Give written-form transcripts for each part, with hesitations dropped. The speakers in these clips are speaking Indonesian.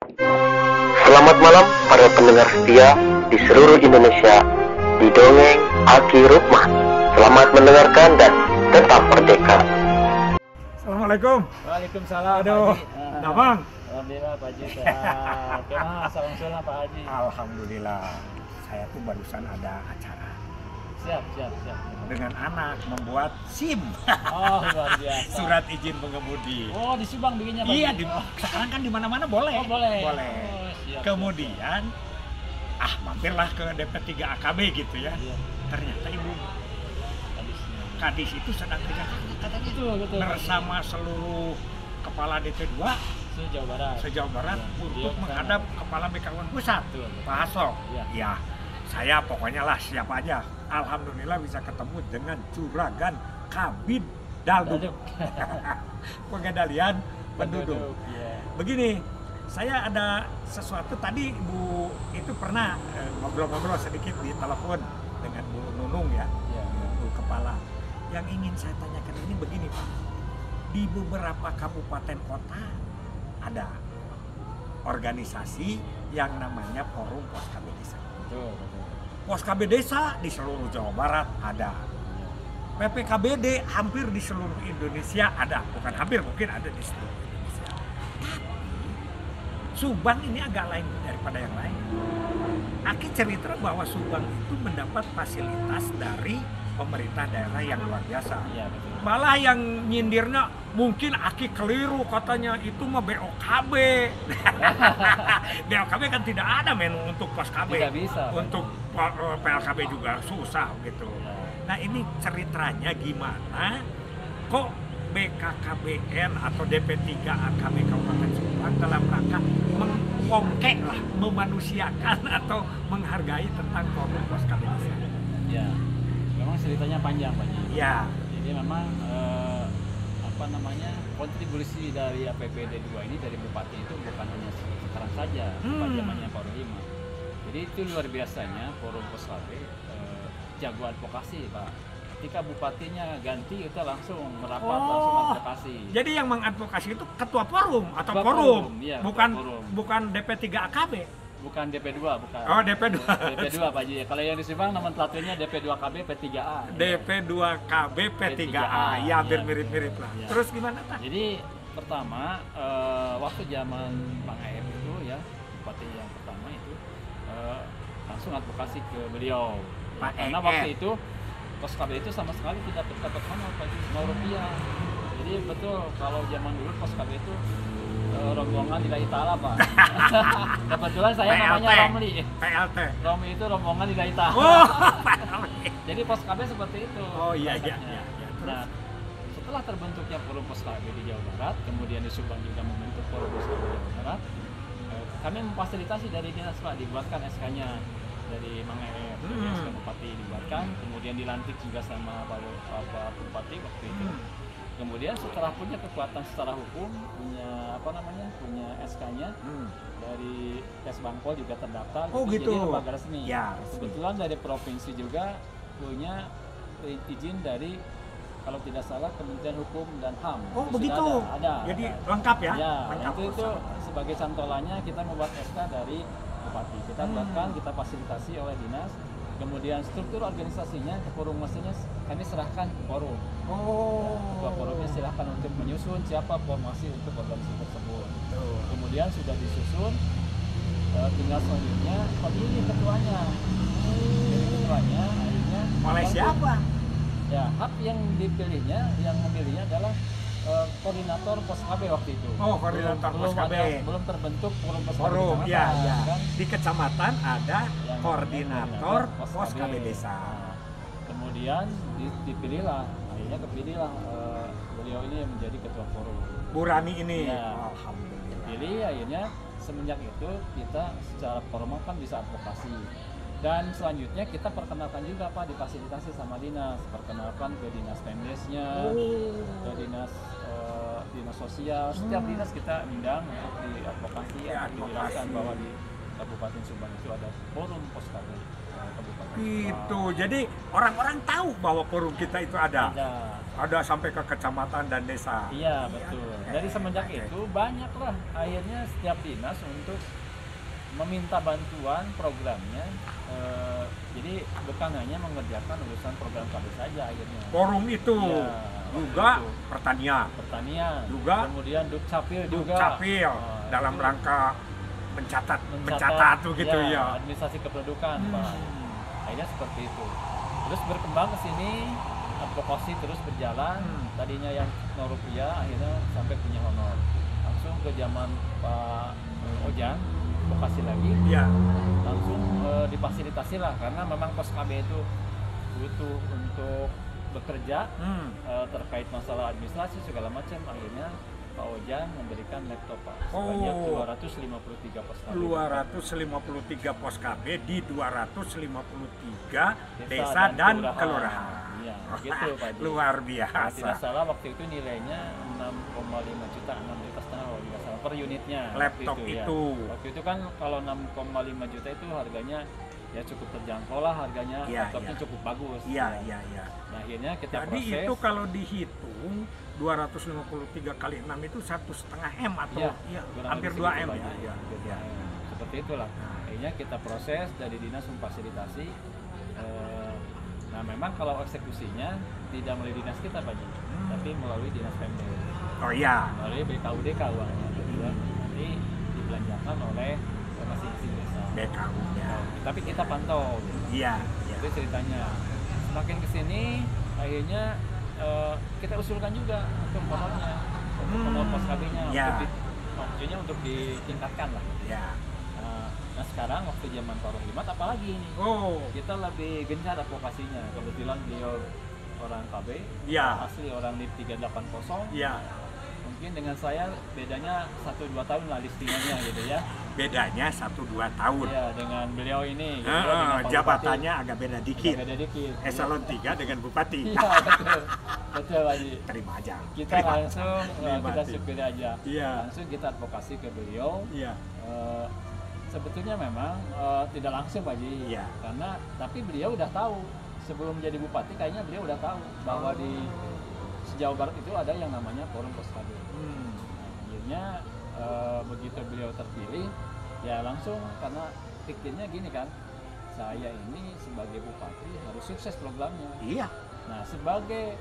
Selamat malam para pendengar setia di seluruh Indonesia di Dongeng Aki Rukman. Selamat mendengarkan dan tetap merdeka. Assalamualaikum. Waalaikumsalam. Aduh, Pak Haji. Damang. Alhamdulillah Pak Haji sehat. Gimana salam Pak Haji? Alhamdulillah. Saya tuh barusan ada acara Siap. dengan anak membuat SIM. Oh, luar biasa. Surat izin mengemudi. Oh, di Subang bikinnya Pak Haji? Iya, sekarang kan di mana-mana boleh. Oh, boleh. Boleh. Oh, siap. Kemudian mampirlah ke DP3 AKB gitu ya. Iya. Ternyata Ibu Habisnya. Kadis itu sedang kerja katanya Betul. bersama seluruh kepala DP2 Jawa Barat. se-Jawa Barat Iya, untuk dia menghadap kepala BKN Pusat, Betul. Pak Hasso. Iya. Ya, saya pokoknya lah siap aja. Alhamdulillah bisa ketemu dengan Juragan Kabid Dalduk, pengendalian penduduk. Iya. Begini, saya ada sesuatu tadi Bu itu pernah ngobrol-ngobrol sedikit di telepon dengan Bu Nunung ya, Iya. Bu Kepala. Yang ingin saya tanyakan ini begini Pak, di beberapa kabupaten kota ada organisasi yang namanya Forum Pos KB Desa. Betul. Pos KB Desa di seluruh Jawa Barat ada. Iya. PPKBD hampir di seluruh Indonesia ada. Bukan hampir, mungkin ada di seluruh Indonesia. Tapi Subang ini agak lain daripada yang lain. Aki cerita bahwa Subang itu mendapat fasilitas dari pemerintah daerah yang luar biasa. Iya, betul. Malah yang nyindirnya mungkin Aki keliru katanya itu mah BOKB. BOKB kan tidak ada menu untuk pos KB. Tidak bisa. Untuk PLKB juga susah gitu. Ya. Nah ini ceritanya gimana kok BKKBN atau DP3 AKB Kabupaten Subang dalam rangka mengkongkek lah, memanusiakan atau menghargai tentang forum pos KB desa. Ya. Memang ceritanya panjang Pak Haji. Ya. Jadi memang kontribusi dari APBD 2 ini dari Bupati itu bukan hanya sekarang saja, pada zamannya Pak Rohima. Jadi itu luar biasanya Forum Pos KB jago advokasi Pak. Ketika bupatinya ganti kita langsung merapat, langsung advokasi. Jadi yang mengadvokasi itu ketua forum atau Ketua forum, iya, bukan forum. bukan DP3 AKB. Bukan DP2, bukan. Oh DP2. DP2 Pak Haji. Kalau yang di Subang nomenklaturnya DP2KB P3A. DP2KB P3A, ya hampir Iya. mirip-mirip lah. Iya. Terus gimana Pak? Jadi pertama waktu zaman Bang Aep itu ya bupati yang pertama itu langsung advokasi ke beliau. Pak Karena Aep. waktu itu pos KB itu sama sekali tidak dapat mana Pak Haji, 0 rupiah. Jadi betul kalau zaman dulu pos KB itu rombongan lillahi ta'ala Pak. Kebetulan saya namanya Romli. PLT. Romli itu rombongan lillahi ta'ala. Oh, Jadi pos KB seperti itu. Oh, iya, iya, konsepnya. iya, iya. Terus? Nah, setelah terbentuknya forum pos KB di Jawa Barat, kemudian di Subang juga membentuk forum pos KB Jawa Barat, kami memfasilitasi dari dinas Pak, dibuatkan SK-nya dari Mang Eep, SK Bupati dibuatkan, kemudian dilantik juga sama Pak Bupati waktu itu. Kemudian setelah punya kekuatan secara hukum, punya SK-nya dari Tes Bangpol juga terdaftar, Oh, gitu. jadi lembaga resmi. Ya, Kebetulan dari provinsi juga punya izin dari kalau tidak salah Kementerian Hukum dan HAM. Oh Itu begitu. sudah ada. Jadi lengkap ya? Ya, Lengkap. itu sebagai cantolanya kita membuat SK dari Bupati. Kita buatkan, kita fasilitasi oleh dinas. Kemudian struktur organisasinya, forum mestinya kami serahkan ke forum. Oh. Ketua forumnya silahkan untuk menyusun siapa formasi untuk organisasi tersebut. Kemudian sudah disusun, tinggal selanjutnya pemilih ketuanya. Jadi ketuanya akhirnya Oleh siapa? Ya, hak yang dipilihnya, yang memilihnya adalah koordinator pos KB waktu itu. Oh, koordinator pos KB. Belum terbentuk forum pos KB Forum, kecamatan, ya, ya. kan? Di kecamatan ada Yang koordinator pos KB desa. Nah, kemudian dipilihlah, akhirnya kepilihlah beliau ini yang menjadi ketua forum. Bu Rani ini. Ya. Alhamdulillah. Pilih akhirnya semenjak itu kita secara formal kan bisa advokasi. Dan selanjutnya kita perkenalkan juga Pak, difasilitasi sama dinas, perkenalkan ke dinas Pemdesnya, ke dinas dinas sosial. Setiap dinas kita undang untuk diadvokasi, Ya, untuk dijelaskan bahwa di Kabupaten Subang itu ada forum pos KB Kabupaten Itu. Subang. Jadi orang-orang tahu bahwa forum kita itu ada. Ada. Ada sampai ke kecamatan dan desa. Iya betul. Dari semenjak itu banyaklah akhirnya setiap dinas untuk meminta bantuan programnya. Jadi bukan hanya mengerjakan urusan program KB saja akhirnya. Forum itu Iya, juga itu. pertanian, Pertanian. Juga. Kemudian Dukcapil juga. Dukcapil dalam itu rangka mencatat begitu ya. Administrasi kependudukan Pak. Akhirnya seperti itu. Terus berkembang ke sini, advokasi terus berjalan. Tadinya yang 0 rupiah, akhirnya sampai punya honor. Langsung ke zaman Pak Ojan, advokasi lagi. Iya. Langsung difasilitasi lah, karena memang pos KB itu butuh untuk bekerja terkait masalah administrasi segala macam. Akhirnya Pak Ojan memberikan laptop Pak sebanyak 253 pos KB. 253 pos KB di 253 desa dan kelurahan. Iya, begitu Pak Ji. Luar Kalau biasa. tidak salah waktu itu nilainya 6,5 juta, 6 juta setengah kalau tidak salah per unitnya. Laptop waktu itu. Ya. Waktu itu kan kalau 6,5 juta itu harganya ya cukup terjangkau lah harganya, Iya, laptopnya iya. cukup bagus. Iya, Ya. iya, iya. Nah akhirnya kita Jadi proses. itu kalau dihitung 253 kali 6 itu 1,5 M atau Iya, ya, kurang hampir lebih 2 segitu M Pak ya. Ji. Ya, Hampir ya. 2 M. Seperti itulah. Akhirnya kita proses dari dinas memfasilitasi. Nah memang kalau eksekusinya tidak melalui dinas kita Pak Ji, tapi melalui dinas Pemda. Oh iya. Melalui BKUDK uangnya, ya. Nanti dibelanjakan oleh masing-masing desa. BKU ya. Tapi kita pantau. Iya, iya. Itu ceritanya. Semakin kesini, akhirnya kita usulkan juga untuk honornya, untuk honor pos KB-nya, Ya. maksudnya untuk ditingkatkan lah. Ya. Nah sekarang waktu zaman Pak Rohimat apalagi nih? Oh, Kita lebih gencar advokasinya. Kebetulan beliau orang KB, Ya. asli orang NIP 380. iya. Mungkin dengan saya bedanya 1-2 tahun lah listingannya gitu ya. Bedanya 1-2 tahun. Iya, dengan beliau ini. gitu ya, dengan Pak Jabatannya agak beda Bupati. dikit. Agak beda dikit. Eselon 3 dengan bupati. Iya, betul. Betul, Pak Haji. Terima aja. Kita Terima. langsung kita Nikmati. syukuri aja. Iya. Langsung kita advokasi ke beliau. Iya. Sebetulnya memang tidak langsung Pak Haji. Iya. Karena tapi beliau udah tahu sebelum jadi bupati kayaknya beliau udah tahu bahwa di Jawa Barat itu ada yang namanya forum pos KB. Akhirnya begitu beliau terpilih ya langsung, karena pikirnya gini kan, saya ini sebagai bupati harus sukses programnya. Iya. Nah sebagai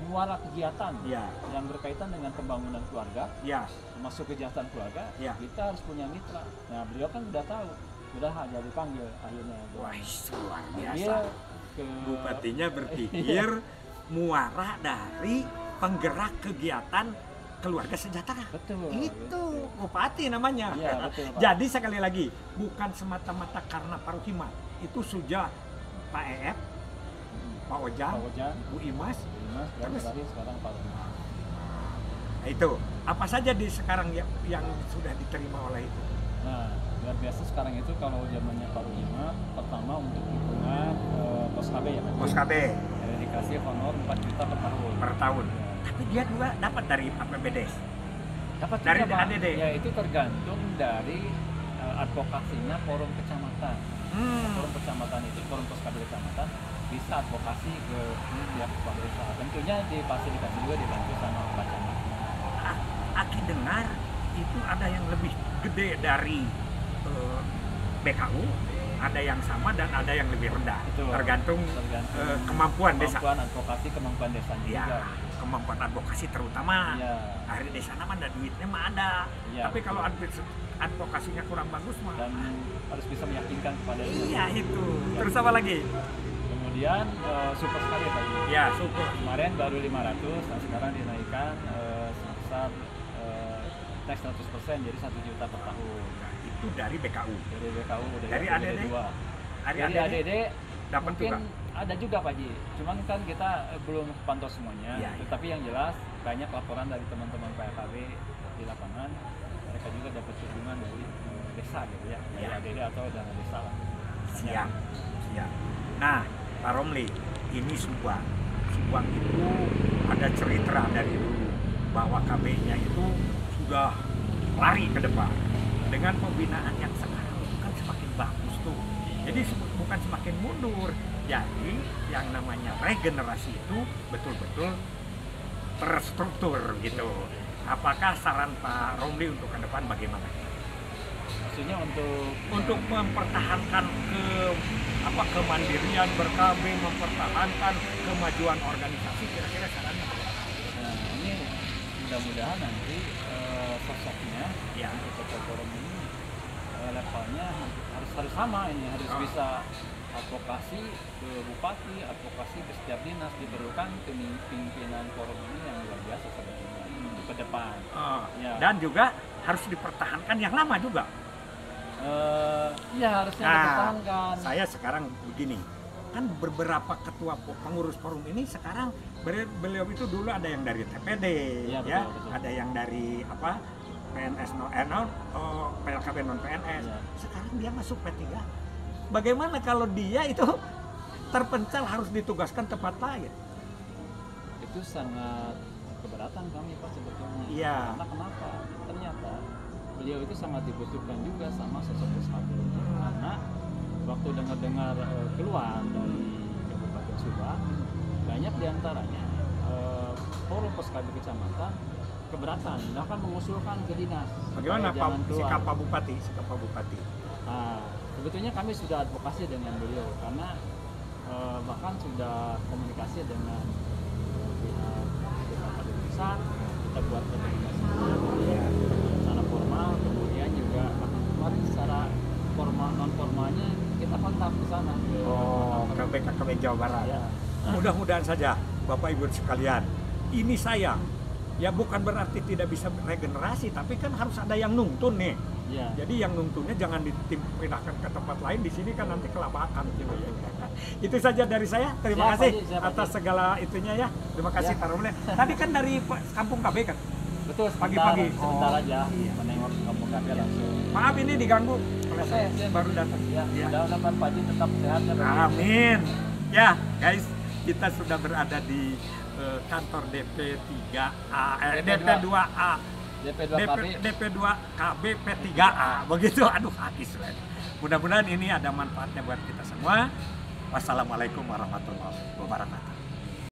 muara kegiatan Iya. yang berkaitan dengan pembangunan keluarga, Iya. termasuk kejahatan keluarga, Iya. kita harus punya mitra. Nah beliau kan udah tahu, udah aja dipanggil akhirnya. Wah, luar Dia biasa. ke Bupatinya berpikir muara dari penggerak kegiatan keluarga sejahtera. betul. Itu bupati namanya. Iya, betul, Pak. Jadi sekali lagi bukan semata-mata karena Pak Rohimat, itu sudah Pak EF, Pak Ojan, Pak Ojan, Bu Imas. Dimas, dan Terus? terakhir sekarang Pak Rohimat. Nah, itu apa saja di sekarang yang sudah diterima oleh itu? Nah, luar biasa sekarang itu kalau zamannya Pak Rohimat, pertama untuk dukungan pos KB ya Pak. Pos KB Ada dikasih honor 4 juta per tahun. per tahun. Ya. Tapi dia juga dapat dari APBDes. Dapat Dari juga, Pak. ADD? Ya itu tergantung dari advokasinya forum kecamatan. Forum kecamatan itu, forum pos KB kecamatan bisa advokasi ke pihak kepala desa. Tentunya difasilitasi juga dibantu sama Pak Camat. Aki dengar itu ada yang lebih gede dari BKU, ada yang sama dan ada yang lebih rendah. Itu Tergantung kemampuan desa. Kemampuan advokasi, kemampuan desanya Ya, juga. kemampuan advokasi terutama. Iya. Hari desa nama ada duitnya mah ada. Iya, Tapi kalau betul. advokasinya kurang bagus mah. Dan harus bisa meyakinkan kepada Iya itu. Terus apa lagi? Kemudian super sekali Pak. Ya, syukur. Kemarin baru 500, nah sekarang dinaikkan sebesar tax 100% jadi 1 juta per tahun. Itu dari BKU. Dari BKU udah Dari ADD? Dari Dari ADD dapat mungkin juga. ada juga Pak Ji. Cuman kan kita belum pantau semuanya. Iya, iya. Tetapi yang jelas banyak laporan dari teman-teman PKB di lapangan. Mereka juga dapat dukungan dari desa gitu ya. Dari Iya. ADD atau dana desa lah. Siap, siap. Nah, Pak Romli, ini Subang. Subang itu ada cerita dari dulu bahwa KB-nya itu sudah lari ke depan. dengan pembinaan yang sekarang itu kan semakin bagus tuh. Jadi bukan semakin mundur. Jadi yang namanya regenerasi itu betul-betul terstruktur gitu. Apakah saran Pak Romli untuk ke depan bagaimana? Maksudnya Untuk mempertahankan kemandirian ber-KB, mempertahankan kemajuan organisasi, kira-kira sarannya apa? Nah, ini mudah-mudahan nanti sosoknya Ya. untuk ketua forum ini levelnya harus sama ini, harus bisa advokasi ke bupati, advokasi ke setiap dinas. Diperlukan pimpinan forum ini yang luar biasa sebetulnya ke depan. Ya. Dan juga harus dipertahankan yang lama juga. Iya, harusnya dipertahankan. Saya sekarang begini, kan beberapa ketua pengurus forum ini sekarang beliau itu dulu ada yang dari TPD, Ya, ya, betul. ada yang dari PNS PLKB non PNS. Ya. Sekarang dia masuk P3. Bagaimana kalau dia itu terpencil harus ditugaskan tempat lain? Itu sangat keberatan kami Pak sebetulnya. Iya. Karena kenapa? Ternyata beliau itu sangat dibutuhkan juga sama sosok Puskab ini. Karena waktu dengar keluar dari Kabupaten Subang, banyak diantaranya forum Puskab kecamatan keberatan, bahkan mengusulkan ke dinas. Bagaimana supaya jangan keluar. sikap Pak Bupati? Nah, sebetulnya kami sudah advokasi dengan beliau karena bahkan sudah komunikasi dengan pihak Kabupaten Pusat. Kita buat komunikasi secara formal, kemudian juga kemarin secara formal non formalnya kita kontak ke sana. Ke BKKB Jawa Barat. Ya. Mudah-mudahan saja Bapak Ibu sekalian, ini saya ya bukan berarti tidak bisa regenerasi, tapi kan harus ada yang nuntun nih. Ya. Jadi yang nuntunnya jangan dipindahkan ke tempat lain, di sini kan nanti kelabakan gitu ya. Itu saja dari saya. Terima Siap, kasih Pak Ji, siap, Pak atas Ji. segala itunya ya. Terima kasih Ya. Pak Romli. Tadi kan dari Kampung KB kan. Betul, Pagi-pagi. sebentar Oh, aja iya. menengok kampung kakek langsung. Maaf ini diganggu oleh Oke, saya siap. baru datang. Ya, Ya. mudah-mudahan Pak Ji tetap sehat ya. Pak Ji. Amin. Ya, guys, kita sudah berada di kantor DP3A, DP2A, DP2 KB P3A. Begitu, aduh habis lah. Mudah-mudahan ini ada manfaatnya buat kita semua. Wassalamualaikum warahmatullahi wabarakatuh.